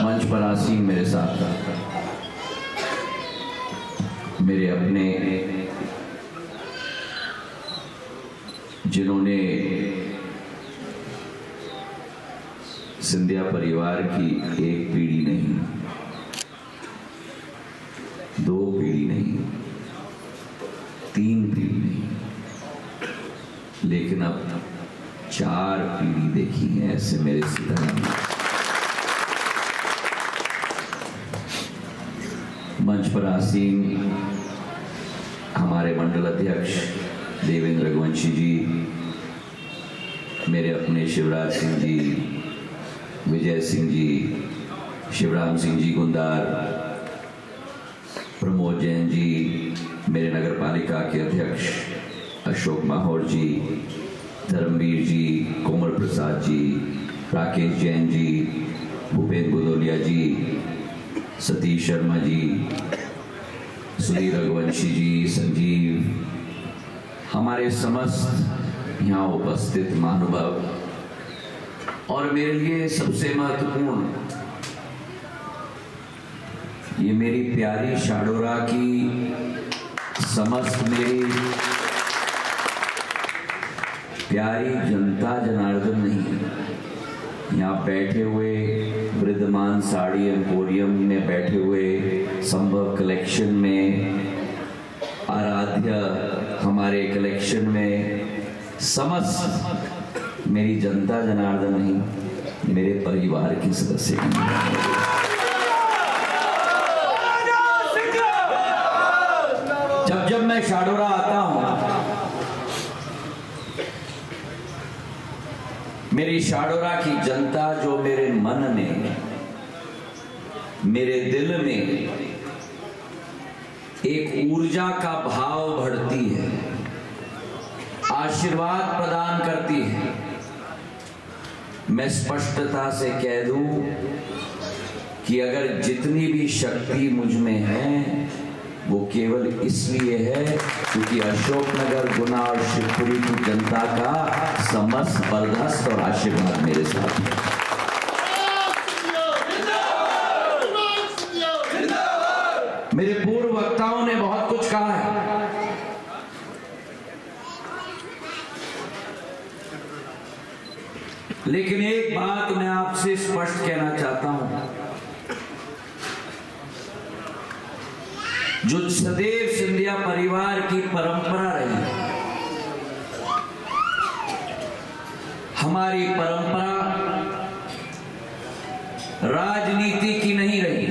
मंच पर आसीन मेरे साथ मेरे अपने, जिन्होंने सिंधिया परिवार की एक पीढ़ी नहीं, दो पीढ़ी नहीं, तीन पीढ़ी नहीं, लेकिन अब 4 पीढ़ी देखी है ऐसे मेरे सितारा। मंच पर आसीन हमारे मंडल अध्यक्ष देवेंद्र रघुवंशी जी, मेरे अपने शिवराज सिंह जी, विजय सिंह जी, शिवराम सिंह जी गुंदार, प्रमोद जैन जी, मेरे नगर पालिका के अध्यक्ष अशोक माहौर जी, धर्मवीर जी, कोमल प्रसाद जी, राकेश जैन जी, भूपेंद्र बुदोलिया जी, सतीश शर्मा जी, सुधीर रघुवंशी जी, संजीव, हमारे समस्त यहाँ उपस्थित महानुभाव, और मेरे लिए सबसे महत्वपूर्ण ये मेरी प्यारी शाडोरा की समस्त मेरी प्यारी जनता जनार्दन नहीं, यहाँ बैठे हुए वृद्धमान साड़ी एम्पोरियम में बैठे हुए, संभव कलेक्शन में, आराध्य हमारे कलेक्शन में, समस्त मेरी जनता जनार्दन नहीं, मेरे परिवार की सदस्य। जब जब मैं शाडोरा आता हूं, मेरी शाडोरा की जनता जो मेरे मन में, मेरे दिल में एक ऊर्जा का भाव बढ़ती है, आशीर्वाद प्रदान करती है। मैं स्पष्टता से कह दूं कि अगर जितनी भी शक्ति मुझ में है वो केवल इसलिए है क्योंकि अशोकनगर, गुना और शिवपुरी की जनता का समस्त बर्दाश्त और आशीर्वाद मेरे साथ है। मेरे पूर्व वक्ताओं ने बहुत कुछ कहा है, लेकिन एक बात मैं आपसे स्पष्ट कहना चाहता हूं, जो सदैव सिंधिया परिवार की परंपरा रही, हमारी परंपरा राजनीति की नहीं रही,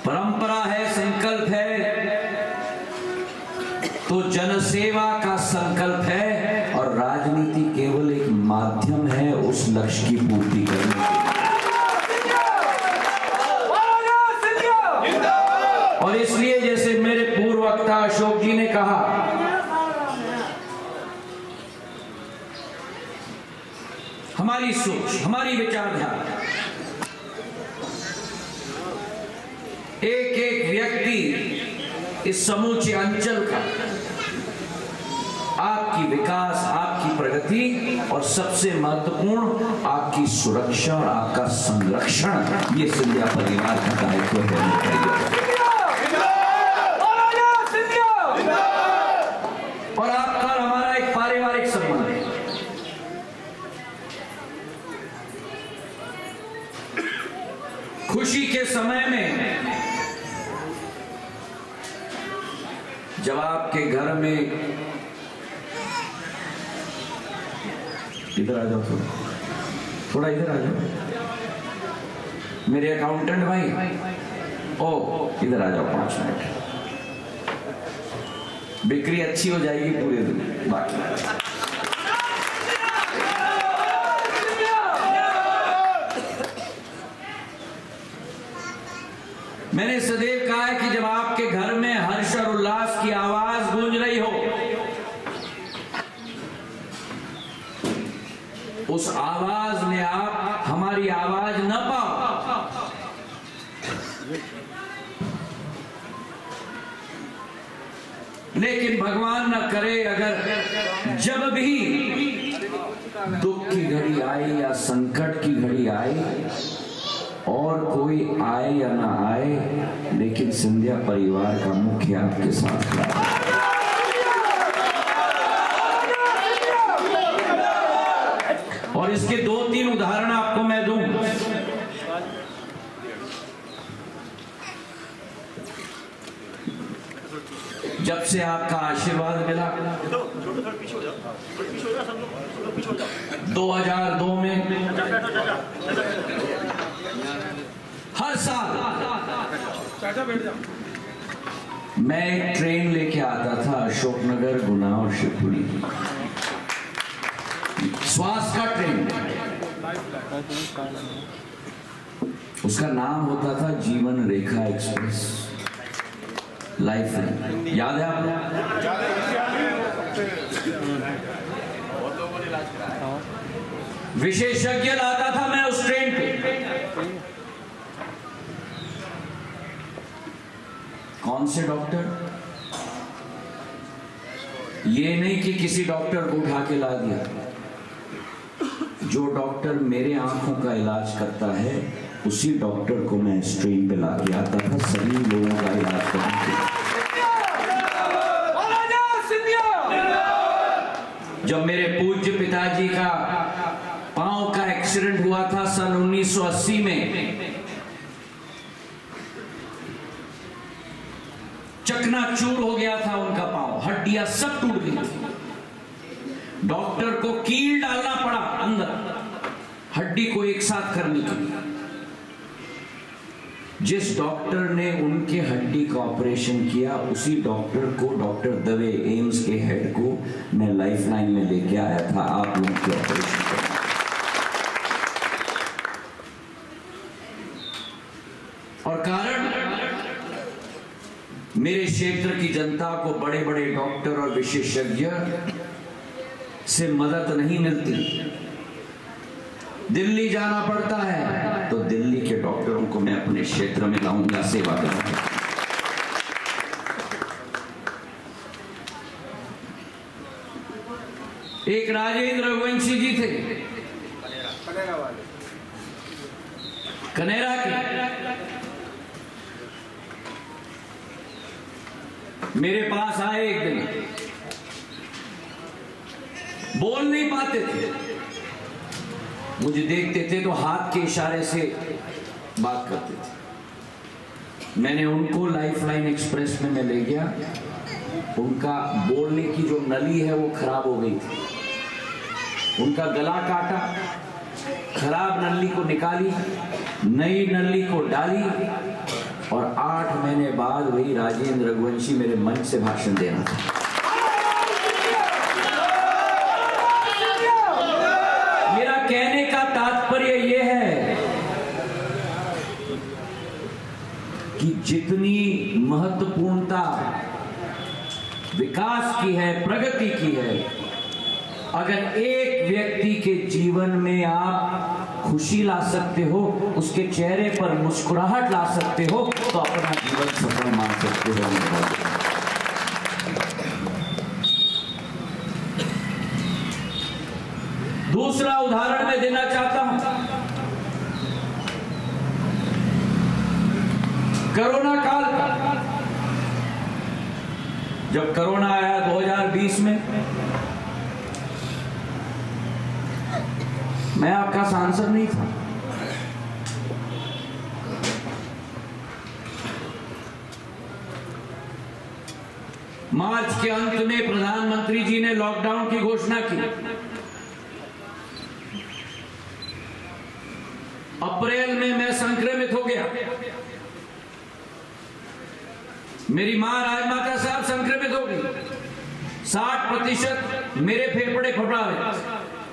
परंपरा है, संकल्प है तो जनसेवा का संकल्प है, और राजनीति केवल एक माध्यम है उस लक्ष्य की पूर्ति करने के। और इसलिए जैसे मेरे पूर्व वक्ता अशोक जी ने कहा, हमारी सोच, हमारी विचारधारा, एक एक व्यक्ति इस समूचे अंचल का, आपकी विकास, आपकी प्रगति और सबसे महत्वपूर्ण आपकी सुरक्षा और आपका संरक्षण, ये सिंधिया परिवार का दायित्व है। और आपका और हमारा एक पारिवारिक संबंध है। खुशी के समय में जब आपके घर में, इधर आ जाओ, थोड़ा इधर आ जाओ मेरे अकाउंटेंट भाई, ओ इधर आ जाओ 5 मिनट, बिक्री अच्छी हो जाएगी पूरे दिन। बाकी मैंने सदैव कहा है कि जब आपके घर में हर्ष और उल्लास की आवाज गूंज रही हो, उस आवाज में आप हमारी आवाज न पाओ, लेकिन भगवान न करे अगर जब भी दुख की घड़ी आए या संकट की घड़ी आए और कोई आए या ना आए, लेकिन सिंधिया परिवार का मुखिया आपके साथ खड़ा है। और इसके 2-3 उदाहरण आपको मैं दूं। जब से आपका आशीर्वाद मिला 2002 में, हर साल मैं एक ट्रेन लेके आता था अशोकनगर, गुना और शिवपुरी, स्वास्थ्य का ट्रेन। उसका नाम होता था जीवन रेखा एक्सप्रेस, लाइफ लाइन। याद है आपको? विशेषज्ञ लाता था मैं उस ट्रेन पे। कौन से डॉक्टर? ये नहीं कि किसी डॉक्टर को उठा के ला दिया। जो डॉक्टर मेरे आंखों का इलाज करता है उसी डॉक्टर को मैं इस ट्रेन पे ला के आता था सभी लोगों का इलाज करने के लिए। जब मेरे पूज्य पिताजी का पांव का एक्सीडेंट हुआ था सन 1980 में, चकनाचूर हो गया था उनका पांव, हड्डियां सब टूट गई थी। डॉक्टर को कील डालना पड़ा अंदर हड्डी को एक साथ करने के लिए। जिस डॉक्टर ने उनके हड्डी का ऑपरेशन किया उसी डॉक्टर को, डॉक्टर दवे, एम्स के हेड को मैं लाइफलाइन में लेके आया था आप लोगों के ऑपरेशन करने। और कारण, मेरे क्षेत्र की जनता को बड़े बड़े डॉक्टर और विशेषज्ञ से मदद नहीं मिलती। दिल्ली जाना पड़ता है तो दिल्ली के डॉक्टरों को मैं अपने क्षेत्र में लाऊंगा, सेवा करूंगा। एक राजेंद्र रघुवंशी जी थे, कनेरा के, मेरे पास आए एक दिन। बोल नहीं पाते थे, मुझे देखते थे तो हाथ के इशारे से बात करते थे। मैंने उनको लाइफलाइन एक्सप्रेस में मैं ले गया। उनका बोलने की जो नली है वो खराब हो गई थी। उनका गला काटा, खराब नली को निकाली, नई नली को डाली और 8 महीने बाद वही राजेंद्र रघुवंशी मेरे मन से भाषण देना था। कहने का तात्पर्य यह है कि जितनी महत्वपूर्णता विकास की है, प्रगति की है, अगर एक व्यक्ति के जीवन में आप खुशी ला सकते हो, उसके चेहरे पर मुस्कुराहट ला सकते हो, तो अपना जीवन सफल मान सकते हो। दूसरा उदाहरण मैं देना चाहता हूं। कोरोना काल का, जब कोरोना आया 2020 में, मैं आपका सांसद नहीं था। मार्च के अंत में प्रधानमंत्री जी ने लॉकडाउन की घोषणा की। अप्रैल में मैं संक्रमित हो गया। मेरी मां राजमाता साहब संक्रमित हो गई। 60% मेरे फेफड़े प्रभावित,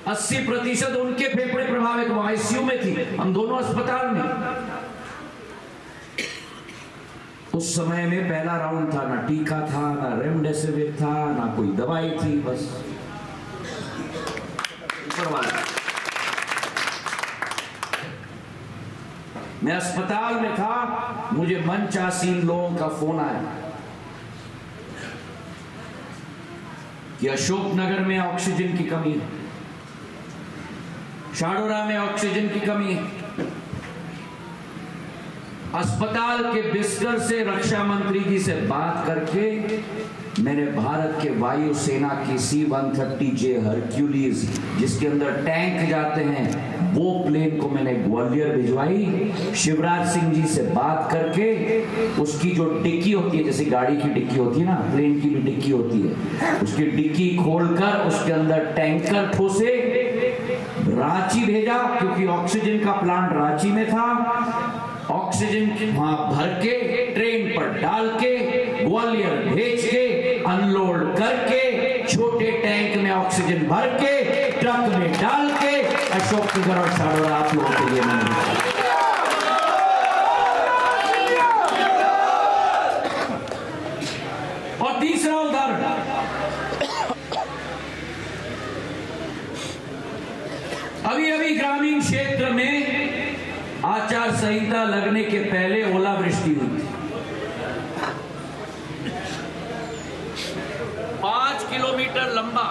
80% उनके फेफड़े प्रभावित। वो आईसीयू में थी, हम दोनों अस्पताल में। उस समय में पहला राउंड था, ना टीका था, ना रेमडेसिविर था, ना कोई दवाई थी, बस मैं अस्पताल में था। मुझे मंचासीन लोगों का फोन आया कि अशोकनगर में ऑक्सीजन की कमी है, शाडोरा में ऑक्सीजन की कमी है। अस्पताल के बिस्तर से रक्षा मंत्री जी से बात करके मैंने भारत के वायुसेना की C-130J हरक्यूलिस, जिसके अंदर टैंक जाते हैं, वो प्लेन को मैंने ग्वालियर भिजवाई। शिवराज सिंह जी से बात करके उसकी जो डिक्की होती है, जैसे गाड़ी की डिक्की होती है ना, प्लेन की भी डिक्की होती है, उसकी डिक्की खोलकर उसके अंदर टैंकर ठोसे, रांची भेजा, क्योंकि ऑक्सीजन का प्लांट रांची में था। ऑक्सीजन वहां भर के ट्रेन पर डाल के ग्वालियर भेज के अनलोड करके छोटे टैंक में ऑक्सीजन भर के ट्रक में डाल के अशोकनगर और शाडोरा आप लोगों के लिए मैंने और तीसरा उदाहरण, अभी अभी ग्रामीण क्षेत्र में आचार संहिता लगने के पहले ओलावृष्टि हुई थी। 5 किलोमीटर लंबा,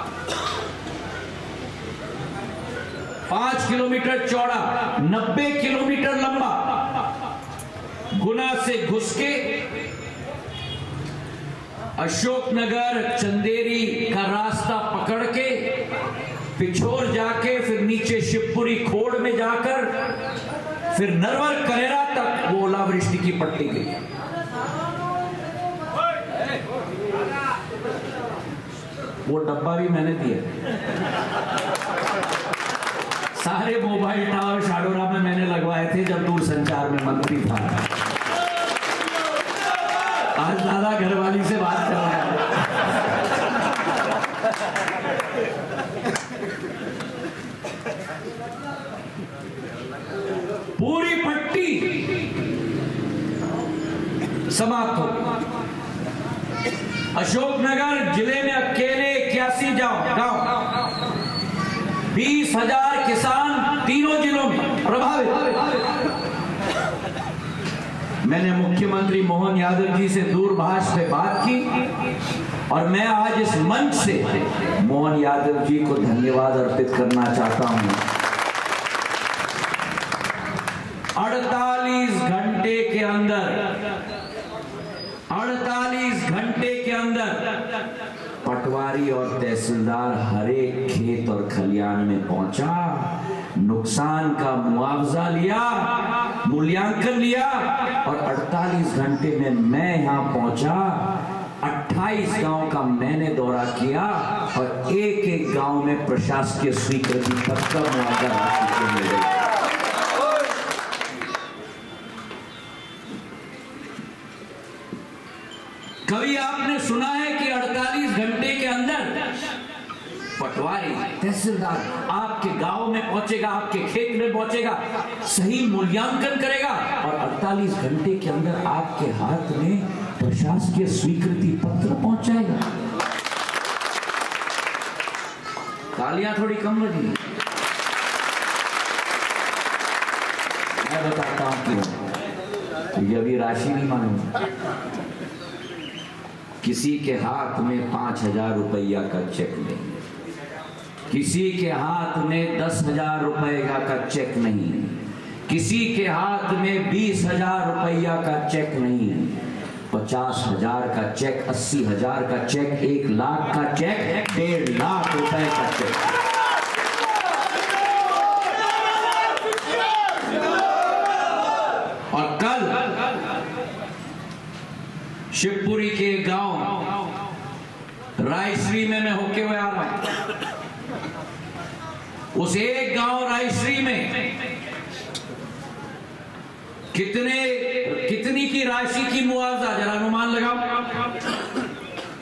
5 किलोमीटर चौड़ा, 90 किलोमीटर लंबा गुना से घुस के अशोकनगर चंदेरी का रास्ता पकड़ के पिछोर जाके फिर नीचे शिवपुरी खोड़ में जाकर फिर नरवर करेरा तक वो ओलावृष्टि की पट्टी गई। वो डब्बा भी मैंने दिया। सारे मोबाइल टावर शाडोरा में मैंने लगवाए थे जब दूरसंचार में मंत्री था। आज दादा घरवाली से बात कर रहा है। पूरी पट्टी समाप्त हो। अशोकनगर जिले में अकेले 81 गांव, 20,000 किसान तीनों जिलों में प्रभावित। मैंने मुख्यमंत्री मोहन यादव जी से दूरभाष पे बात की और मैं आज इस मंच से मोहन यादव जी को धन्यवाद अर्पित करना चाहता हूं। 48 घंटे के अंदर पटवारी और तहसीलदार हर एक खेत और खलियान में पहुंचा, नुकसान का मुआवजा लिया, मूल्यांकन लिया और 48 घंटे में मैं यहां पहुंचा। 28 गांव का मैंने दौरा किया और एक एक गांव में प्रशासकीय स्वीकृति तक का मुआवजा राशि मिल गई। कभी आपने सुना है कि 48 घंटे के अंदर पटवारी तहसीलदार आपके गांव में पहुंचेगा, आपके खेत में पहुंचेगा, सही मूल्यांकन करेगा और 48 घंटे के अंदर आपके हाथ में प्रशासकीय स्वीकृति पत्र पहुंचाएगा? तालियां थोड़ी कम बजी। मैं बताता हूं क्यों, क्योंकि अभी राशि नहीं मालूम। किसी के हाथ में 5,000 रुपया का चेक नहीं, किसी के हाथ में 10,000 रुपया का चेक नहीं, किसी के हाथ में 20,000 रुपया का चेक नहीं, 50,000 का चेक, 80,000 का चेक, 1 लाख का चेक, 1.5 लाख रुपए का चेक। और कल शिवपुरी के गांव रायश्री में मैं होके हुए आ रहा हूं। उस एक गांव रायश्री में कितनी की राशि की मुआवजा, जरा अनुमान लगाओ।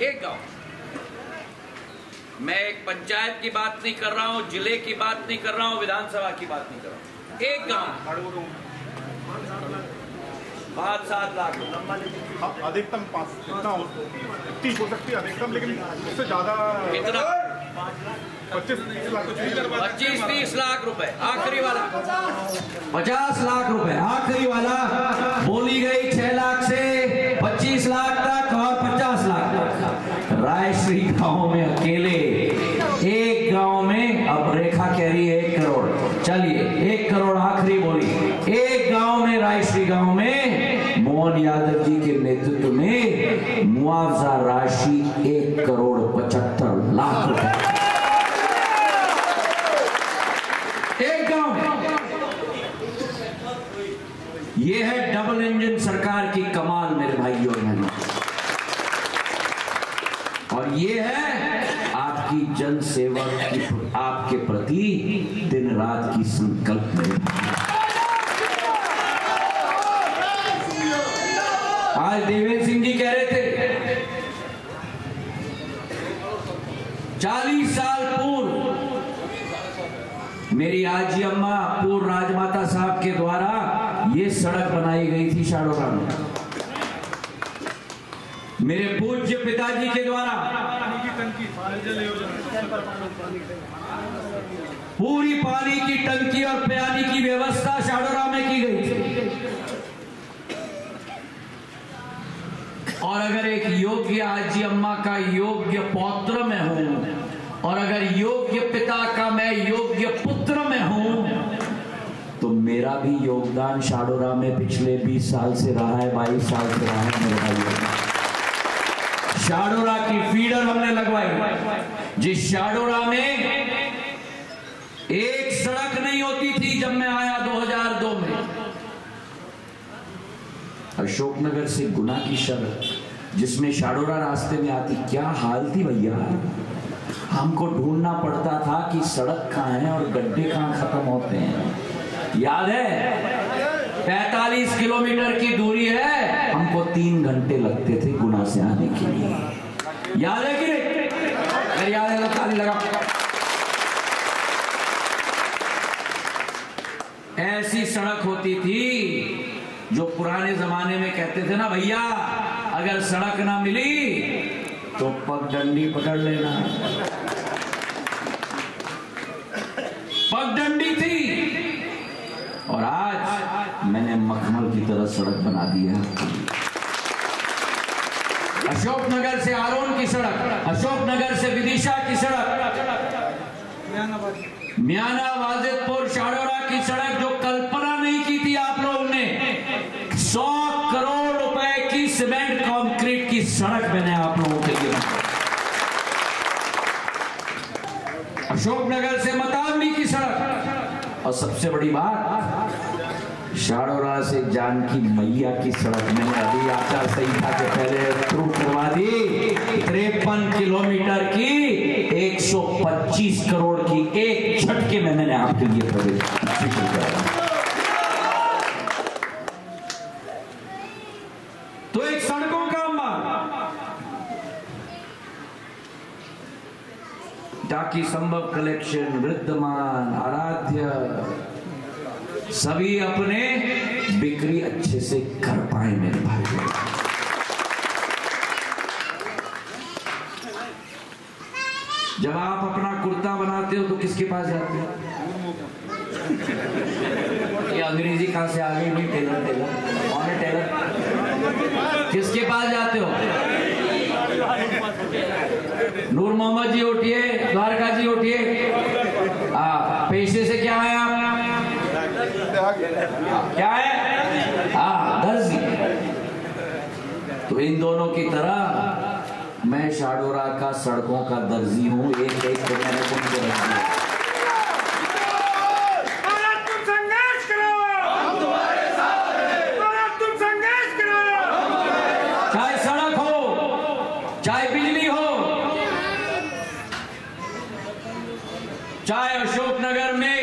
एक गांव, मैं एक पंचायत की बात नहीं कर रहा हूं, जिले की बात नहीं कर रहा हूं, विधानसभा की बात नहीं कर रहा हूं, एक गांव 5-7 लाख अधिकतम 5 इतना हो सकती है अधिकतम, लेकिन उससे ज्यादा कितना 25-30 लाख रुपए आखिरी वाला, 50 लाख रुपए आखिरी वाला। बोली गई 6 लाख से 25 लाख तक और 50 लाख तक। रायश्री का गांव में अकेले, एक गांव में, अब रेखा कह रही है 1 करोड़, चलिए 1 करोड़ आखिरी बोली, एक गांव में, रायश्री गांव में मोहन यादव जी के नेतृत्व में मुआवजा राशि 1 करोड़ 75 लाख रुपए, एक गांव में। यह है डबल इंजन सरकार की कमाल मेरे भाइयों और बहनों, और ये है आपकी जन सेवा की, आपके प्रति दिन रात की संकल्प मेरे भाई। आज देवेंद्र सिंह जी कह रहे थे 40 साल पूर्व मेरी आजी अम्मा पूर्व राजमाता साहब के द्वारा ये सड़क बनाई गई थी शाडोरा में, मेरे पूज्य पिताजी के द्वारा पूरी पानी की टंकी और पानी की व्यवस्था शाडोरा में की गई थी। और अगर एक योग्य आजी अम्मा का योग्य पौत्र में हूं, और अगर योग्य पिता का मैं योग्य पुत्र में हूं, तो मेरा भी योगदान शाडोरा में पिछले 20 साल से रहा है, 22 साल से रहा है मेरे भाई। शाडोरा की फीडर हमने लगवाई, जिस शाडोरा में एक सड़क नहीं होती थी जब मैं आया 2002 में, अशोकनगर से गुना की सड़क जिसमें शाडोरा रास्ते में आती, क्या हाल थी भैया। हमको ढूंढना पड़ता था कि सड़क कहां है और गड्ढे कहां खत्म होते हैं। याद है 45 किलोमीटर की दूरी है, हमको 3 घंटे लगते थे गुना से आने के लिए। याद है कि नहीं? याद है, ताली लगा। ऐसी सड़क होती थी जो पुराने जमाने में कहते थे ना भैया, अगर सड़क ना मिली तो पगडंडी पकड़ लेना। पगडंडी थी, और आज मैंने मखमल की तरह सड़क बना दी है। अशोकनगर से आरोन की सड़क, अशोकनगर से विदिशा की सड़क, मियाना वाजिदपुर शाडोरा की सड़क, जो कल्पना नहीं की थी आप लोगों ने। 100 करोड़ रुपए की सीमेंट कंक्रीट की सड़क मैंने आप लोगों के लिए। अशोकनगर से मतावनी की सड़क, और सबसे बड़ी बात शाडोरा से जानकी मैया की सड़क मैंने अभी आचार संहिता के पहले अप्रूव करवा दी। 53 किलोमीटर की 125 करोड़ की एक झटके में मैंने आपके लिए प्रवेश किया। तो एक सड़कों का अंबार, ताकि संभव कलेक्शन, वृद्धमान, आराध्य सभी अपने बिक्री अच्छे से कर पाए मेरे भाई। जब आप अपना कुर्ता बनाते हो तो किसके पास जाते हो? ये अंग्रेजी कहां से आ गई? टेलर, टेलर कौन है? टेलर किसके पास जाते हो? नूर मोहम्मद जी उठिए, द्वारका जी उठिए। पेशे से क्या है आप? क्या है? दर्जी। तो इन दोनों की तरह मैं शाडोरा का सड़कों का दर्जी हूं। एक एक को मैंने तुमको रख दिया। तुम संघर्ष करो, हम तुम्हारे साथ हैं। तुम संघर्ष करो, चाहे सड़क हो, चाहे बिजली हो, चाहे अशोकनगर में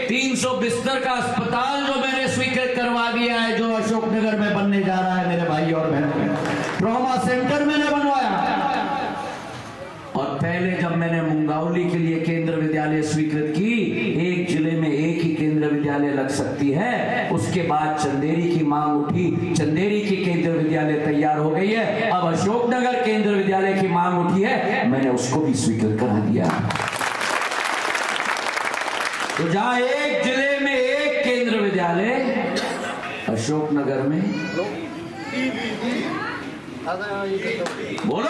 300 बिस्तर का अस्पताल जो मैंने स्वीकृत करवा दिया है, जो अशोकनगर में बनने जा रहा है मेरे भाई और बहनों। ट्रॉमा सेंटर मैंने बनवाया, और पहले जब मैंने मुंगावली के लिए केंद्र विद्यालय स्वीकृत की, एक जिले में एक ही केंद्र विद्यालय लग सकती है। उसके बाद चंदेरी की मांग उठी, चंदेरी की केंद्र विद्यालय तैयार हो गई है। अब अशोकनगर केंद्र विद्यालय की मांग उठी है, मैंने उसको भी स्वीकृत करा दिया। तो जहां एक जिले में एक केंद्र विद्यालय, अशोकनगर में बोलो,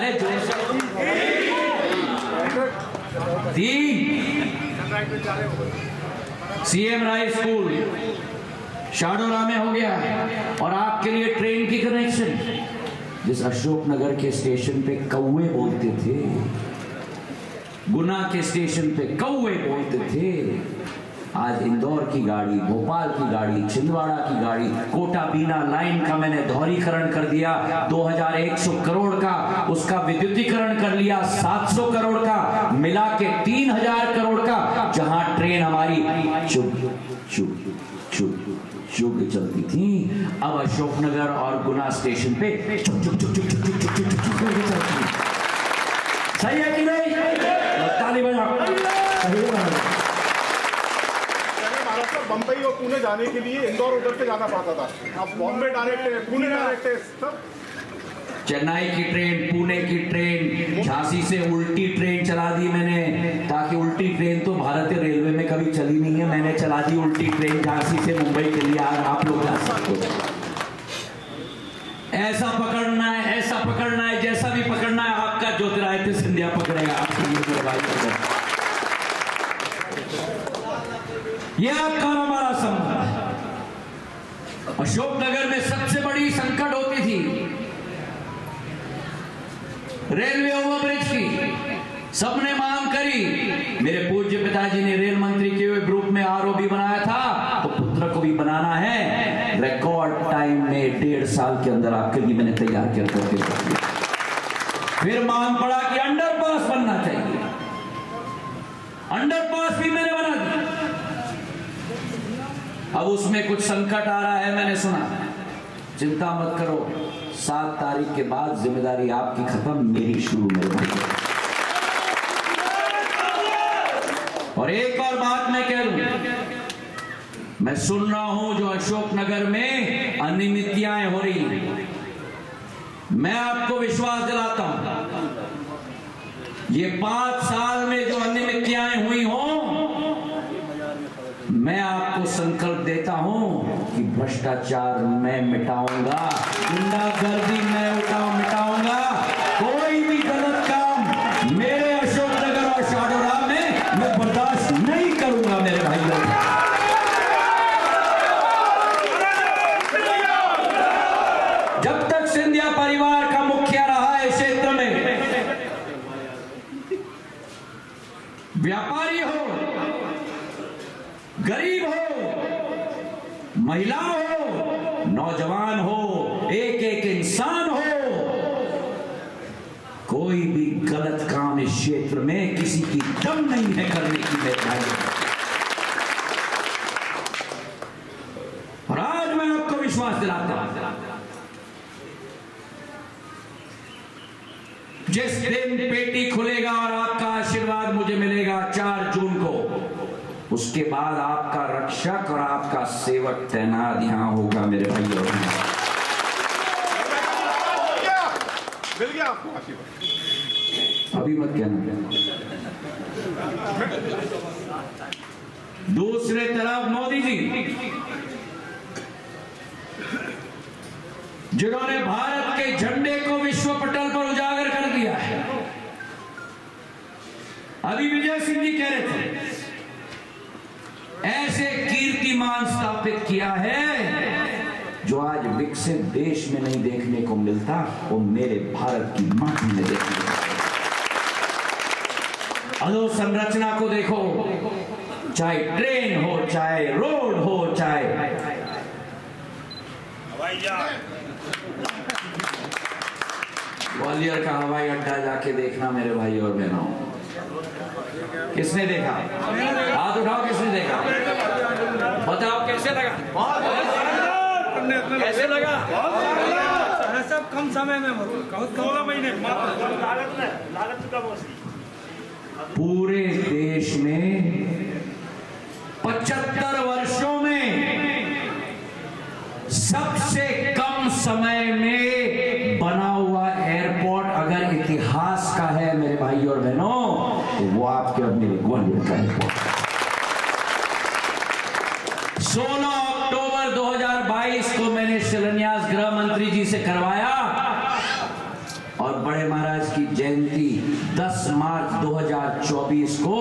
अरे जोर से 3 सीएम राय स्कूल शाडोरा में हो गया। और आपके लिए ट्रेन की कनेक्शन, जिस अशोकनगर के स्टेशन पे कौवे बोलते थे, गुना के स्टेशन पे कौवे बोलते थे, आज इंदौर की गाड़ी, भोपाल की गाड़ी, छिंदवाड़ा की गाड़ी, कोटा बीना लाइन का मैंने दोहरीकरण कर दिया। 2100 करोड़ का उसका विद्युतीकरण कर लिया, 700 करोड़ का मिला के 3000 करोड़ का। जहां ट्रेन हमारी चुप चुप चुप चुप चलती थी, अब अशोकनगर और गुना स्टेशन पे चुप चुप चुप चुप चुप चुप चुप चुप चुप चलती। सही है कि नहीं? ताली बजाओ। बम्बई और पुणे जाने के लिए इंदौर उधर से जाना पड़ता था, अब बॉम्बे डायरेक्ट, पुणे डायरेक्ट सब। चेन्नई की ट्रेन, पुणे की ट्रेन, झांसी से उल्टी ट्रेन चला दी मैंने, ताकि उल्टी ट्रेन तो भारतीय रेलवे में कभी चली नहीं है, मैंने चला दी उल्टी ट्रेन झांसी से मुंबई के लिए। आज आप लोग जा सकते हो। ऐसा पकड़ना है, ऐसा पकड़ना है, जैसा भी पकड़ना है। आपका ज्योतिरादित्य सिंधिया पकड़ेगा आपके लिए। यह आपका और हमारा संबंध है। अशोकनगर में सबसे बड़ी संकट होती थी रेलवे ओवरब्रिज की, सबने मांग करी। मेरे पूज्य पिताजी ने रेल मंत्री के हुए ग्रुप में आरओबी बनाया था, तो पुत्र को भी बनाना है। रिकॉर्ड टाइम में 1.5 साल के अंदर आपके लिए मैंने तैयार करके फिर मांग पड़ा कि अंडरपास बनना चाहिए, अंडरपास भी मैंने बना दिया। अब उसमें कुछ संकट आ रहा है, मैंने सुना। चिंता मत करो, 7 तारीख के बाद जिम्मेदारी आपकी खत्म, मेरी शुरू मेरे भाई। और एक और बात मैं कह लूं, मैं सुन रहा हूं जो अशोकनगर में अनियमितताएं हो रही हैं। मैं आपको विश्वास दिलाता हूं, ये 5 साल में जो अनियमितताएं हुई हों, मैं आपको संकल्प देता हूं कि भ्रष्टाचार मैं मिटाऊंगा, गुंडागर्दी मैं मिटाऊंगा। कोई भी गलत काम मेरे अशोकनगर और शाडोरा में मैं बर्दाश्त नहीं करूंगा मेरे भाइयों। जब तक सिंधिया परिवार का मुखिया रहा है क्षेत्र में, व्यापारी हो, गरीब हो, महिला हो, नौजवान हो, एक एक इंसान हो, कोई भी गलत काम इस क्षेत्र में किसी की दम नहीं है करने की मेरे भाई। और आज मैं आपको विश्वास दिलाता हूं, जिस दिन पेटी खुलेगा और आपका आशीर्वाद मुझे मिलेगा 4 जून को, उसके बाद आपका रक्षक और आपका सेवक तैनात यहां होगा मेरे भाइयों। मिल गया आपको आशीर्वाद, अभी मत कहना। दूसरे तरफ मोदी जी, जिन्होंने भारत के झंडे को विश्व पटल पर उजागर कर दिया है। अभी विजय सिंह जी कह रहे थे, ऐसे कीर्तिमान स्थापित किया है जो आज विकसित देश में नहीं देखने को मिलता, वो मेरे भारत की माटी में देखने को मिलता। अधोसंरचना को देखो, चाहे ट्रेन हो, चाहे रोड हो, चाहे ग्वालियर का हवाई अड्डा जाके देखना मेरे भाई और बहनों। किसने देखा? हाथ उठाओ, किसने देखा? बताओ कैसे लगा? कैसे लगा? सब कम समय में 16 महीने लागत कम होती। पूरे देश में 75 वर्षों में सबसे कम समय में बना हुआ एयरपोर्ट अगर इतिहास का है मेरे भाई और बहनों, तो वो आपके और मेरे ग्वालियर का एयरपोर्ट। 16 अक्टूबर 2022 को मैंने शिलान्यास गृह मंत्री जी से करवाया और बड़े महाराज की जयंती 10 मार्च 2024 को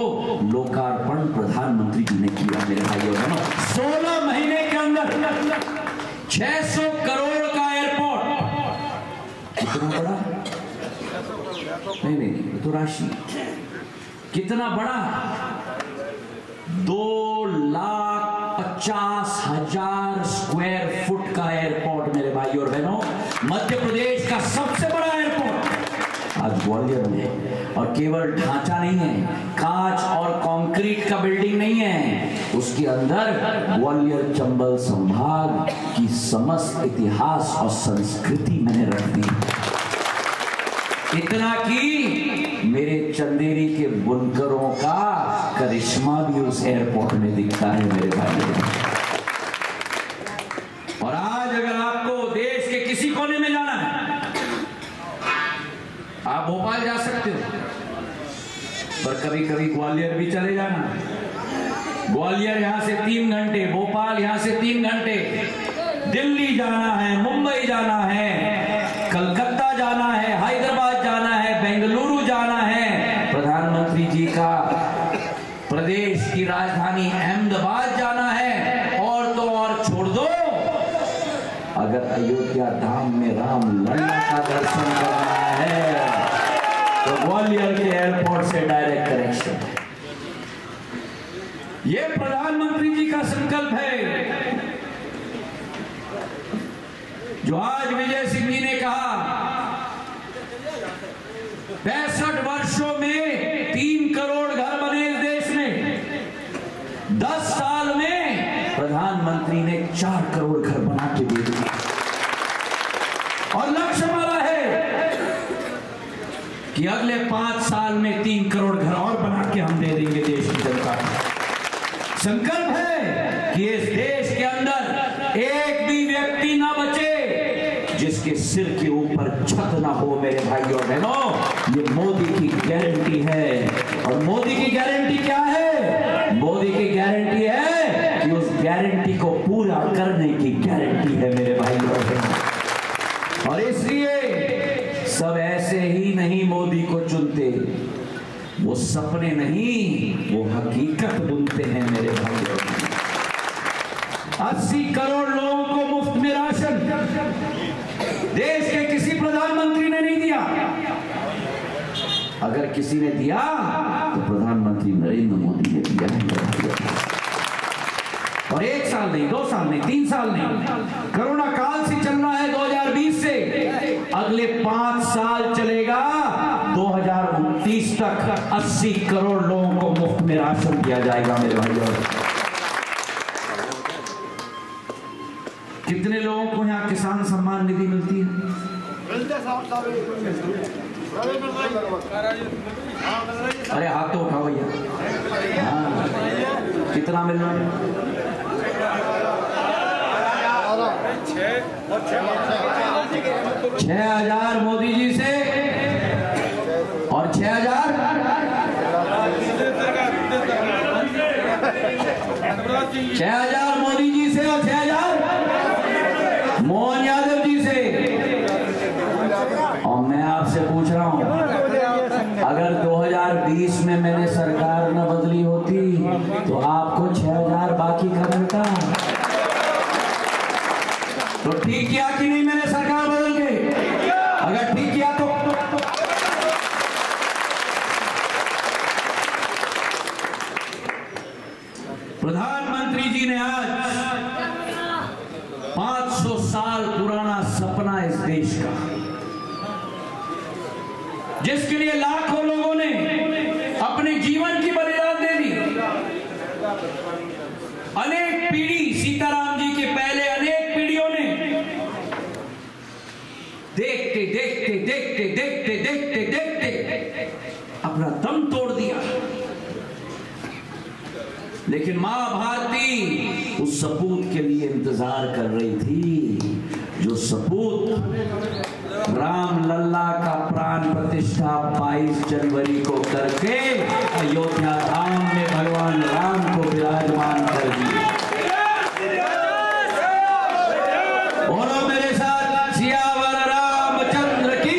लोकार्पण प्रधानमंत्री जी ने किया। मेरे भाइयों बहनों, 16 महीने के अंदर 600 करोड़ का एयरपोर्ट। कितना बड़ा? नहीं, तो राशि कितना बड़ा? 2,50,000 स्क्वायर फुट का एयरपोर्ट मेरे भाइयों और बहनों। मध्य प्रदेश का सबसे बड़ा एयरपोर्ट आज ग्वालियर में। और केवल ढांचा नहीं है, कांच और कंक्रीट का बिल्डिंग नहीं है, उसके अंदर ग्वालियर चंबल संभाग की समस्त इतिहास और संस्कृति मैंने रख दी। इतना कि मेरे चंदेरी के बुनकरों का करिश्मा भी उस एयरपोर्ट में दिखता है मेरे भाई। और आज अगर आपको देश के किसी कोने में जाना है, आप भोपाल जा सकते हो, पर कभी कभी ग्वालियर भी चले जाना। ग्वालियर यहां से 3 घंटे, भोपाल यहां से 3 घंटे, दिल्ली जाना है, मुंबई जाना है, कलकत्ता जाना है, हैदराबाद जाना है, बेंगलुरु जाना है, प्रधानमंत्री जी का प्रदेश की राजधानी अहमदाबाद जाना है, और तो और छोड़ दो, अगर अयोध्या धाम में राम लल्ला का दर्शन करना है तो ग्वालियर के एयरपोर्ट से डायरेक्ट कनेक्शन। ये प्रधानमंत्री जी का संकल्प है, जो आज विजय सिंह जी ने कहा 65 वर्षों में 3 करोड़ घर बने इस देश में। 10 साल में प्रधानमंत्री ने 4 करोड़ घर बना के दे दिए। और लक्ष्य हमारा है कि अगले 5 साल में 3 करोड़ घर और बना के हम दे देंगे देश की जनता को। संकल्प है कि इस देश के अंदर एक भी व्यक्ति ना बचे जिसके सिर के ऊपर छत ना हो मेरे भाइयों और बहनों। ये मोदी की गारंटी है। और मोदी की गारंटी क्या है? मोदी की गारंटी है कि उस गारंटी को पूरा करने की गारंटी है मेरे भाइयों और बहनों। और इसलिए सब ऐसे ही नहीं मोदी को चुनते, वो सपने नहीं, वो हकीकत बुनते हैं मेरे भाइयों। 80 करोड़ लोगों को मुफ्त में राशन देश के किसी प्रधानमंत्री ने नहीं दिया। अगर किसी ने दिया तो प्रधानमंत्री नरेंद्र मोदी ने दिया है। और 1 साल नहीं, 2 साल नहीं, 3 साल नहीं, कोरोना काल से चल रहा है 2020 से, अगले 5 साल चलेगा 2029 तक 80 करोड़ लोगों को मुफ्त में राशन दिया जाएगा मेरे भाइयों। कितने लोगों को यहाँ किसान सम्मान निधि मिलती है? अरे हाथ तो उठाओ भैया। हाँ, कितना मिल रहा है? 6,000 मोदी जी से और 6,000 मोदी जी से और 6,000 मोहन यादव जी से। और मैं आपसे पूछ रहा हूं, अगर 2020 में मैंने सरकार न बदली होती तो आपको 6,000 बाकी का मिलता। तो ठीक किया कि नहीं मैंने सरकार बदल के? अगर ठीक किया तो प्रधानमंत्री जी ने आज 500 साल पुराना सपना इस देश का, जिसके लिए लाखों लोगों ने अपने जीवन की बलिदान दे दी। अनेक पीढ़ी, सीताराम जी के पहले अनेक पीढ़ियों ने देखते देखते देखते देखते देखते देखते अपना दम तोड़ दिया। लेकिन मां भारती उस सपूत के लिए इंतजार कर रही थी, जो सपूत राम लल्ला का प्राण प्रतिष्ठा 22 जनवरी को करके अयोध्या धाम में भगवान राम को विराजमान कर दिया। बोलो मेरे साथ, सियावर रामचंद्र की।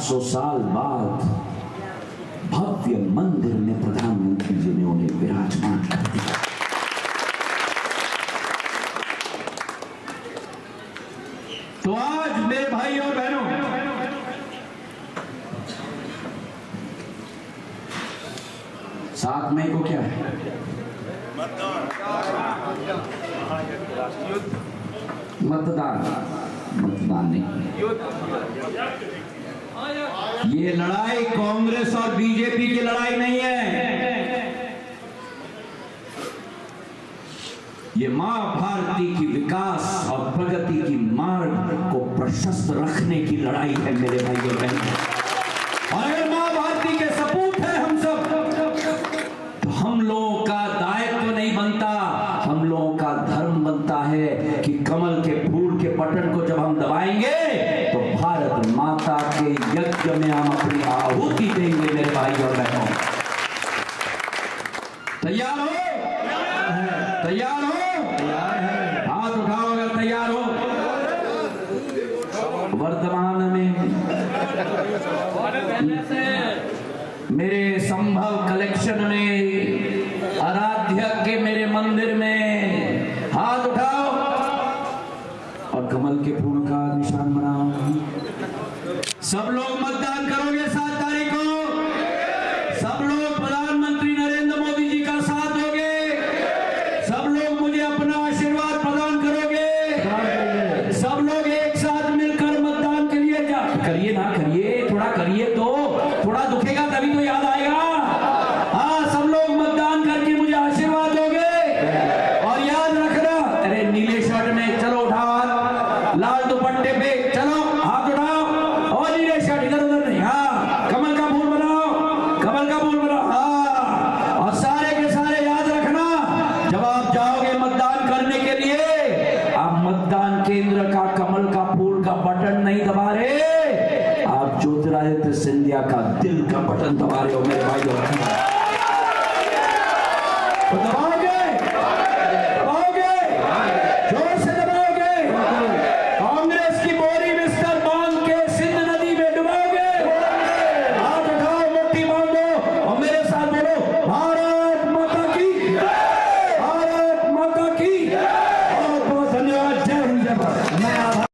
500 साल बाद भव्य मंदिर में प्रधानमंत्री जी ने उन्हें विराजमान कर दिया। तो आज मेरे भाई और बहनों, 7 मई को क्या है? मतदान। मतदान नहीं, ये लड़ाई कांग्रेस और बीजेपी की लड़ाई नहीं है। ये मां भारती की विकास और प्रगति की मार्ग को प्रशस्त रखने की लड़ाई है मेरे भाई और बहनों। और अगर मां भारती के सपूत है हम सब, तो हम लोगों का दायित्व नहीं बनता, हम लोगों का धर्म बनता है कि कमल के फूल के बटन को जब हम दबाएंगे तो भारत माता के यज्ञ में हम अपनी आहुति देंगे मेरे भाई और बहनों। तैयार हो? तैयार हो? हाथ उठाओ अगर तैयार हो। वर्तमान में मेरे संभव कलेक्शन में आराध्य के मेरे मंदिर में हाथ उठाओ और कमल के फूल का निशान बनाओ। सब लोग मतदान करोगे 7 तारीख को? सब लोग प्रधानमंत्री नरेंद्र मोदी जी का साथ दोगे? सब लोग मुझे अपना आशीर्वाद प्रदान करोगे? सब लोग एक साथ मिलकर मतदान के लिए करिए ना, करिए, थोड़ा करिए तो थोड़ा दुखेगा तभी तो याद आएगा। हाँ, सब लोग मतदान करके मुझे आशीर्वाद दोगे। और याद रखना, अरे नीले शर्ट में चलो उठाओ हाथ, लाल दुपट्टे पे चलो हाथ उठाओ, और नीले शर्ट इधर उधर नहीं। हाँ, कमल का फूल बनाओ, कमल का फूल बनाओ। हाँ, और सारे के सारे याद रखना, जब आप जाओगे मतदान करने के लिए, आप मतदान केंद्र का कमल का फूल का बटन नहीं दबा रहे, आप ज्योतिरादित्य सिंधिया का दिल का बटन दबा रहे हो मेरे भाई और बहनों।